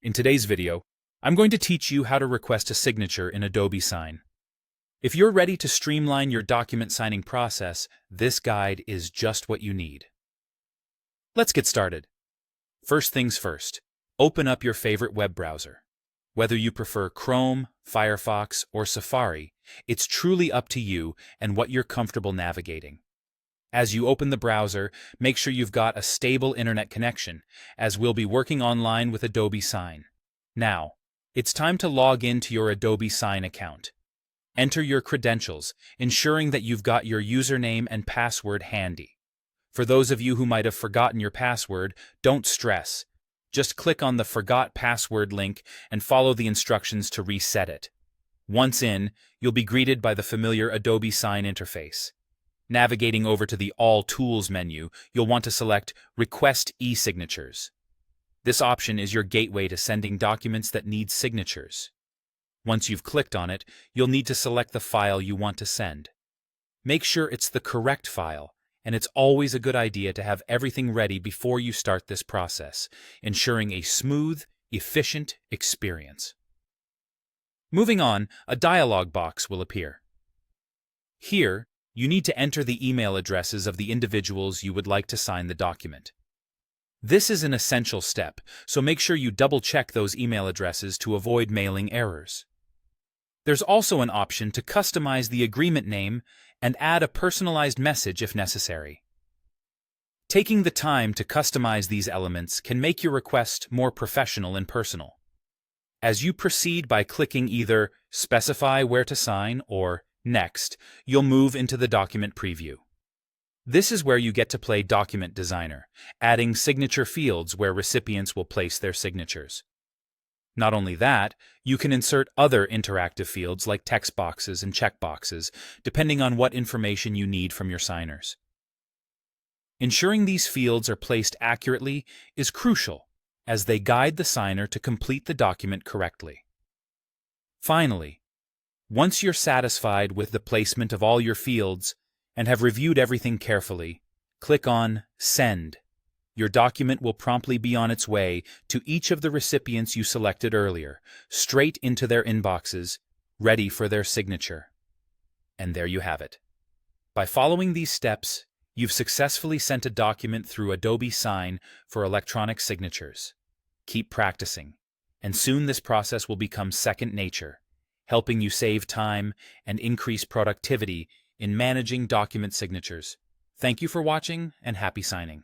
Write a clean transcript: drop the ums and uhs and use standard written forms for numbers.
In today's video, I'm going to teach you how to request a signature in Adobe Sign. If you're ready to streamline your document signing process, this guide is just what you need. Let's get started. First things first, open up your favorite web browser. Whether you prefer Chrome, Firefox, or Safari, it's truly up to you and what you're comfortable navigating. As you open the browser, make sure you've got a stable internet connection, as we'll be working online with Adobe Sign. Now, it's time to log into your Adobe Sign account. Enter your credentials, ensuring that you've got your username and password handy. For those of you who might have forgotten your password, don't stress. Just click on the Forgot Password link and follow the instructions to reset it. Once in, you'll be greeted by the familiar Adobe Sign interface. Navigating over to the All Tools menu, you'll want to select Request e-signatures. This option is your gateway to sending documents that need signatures. Once you've clicked on it, you'll need to select the file you want to send. Make sure it's the correct file, and it's always a good idea to have everything ready before you start this process, ensuring a smooth, efficient experience. Moving on, a dialog box will appear. Here, you need to enter the email addresses of the individuals you would like to sign the document. This is an essential step, so make sure you double-check those email addresses to avoid mailing errors. There's also an option to customize the agreement name and add a personalized message if necessary. Taking the time to customize these elements can make your request more professional and personal. As you proceed by clicking either Specify Where to Sign or Next, you'll move into the document preview. This is where you get to play Document Designer, adding signature fields where recipients will place their signatures. Not only that, you can insert other interactive fields like text boxes and checkboxes, depending on what information you need from your signers. Ensuring these fields are placed accurately is crucial, as they guide the signer to complete the document correctly. Finally, once you're satisfied with the placement of all your fields and have reviewed everything carefully, click on Send. Your document will promptly be on its way to each of the recipients you selected earlier, straight into their inboxes, ready for their signature. And there you have it. By following these steps, you've successfully sent a document through Adobe Sign for electronic signatures. Keep practicing, and soon this process will become second nature, helping you save time and increase productivity in managing document signatures. Thank you for watching, and happy signing.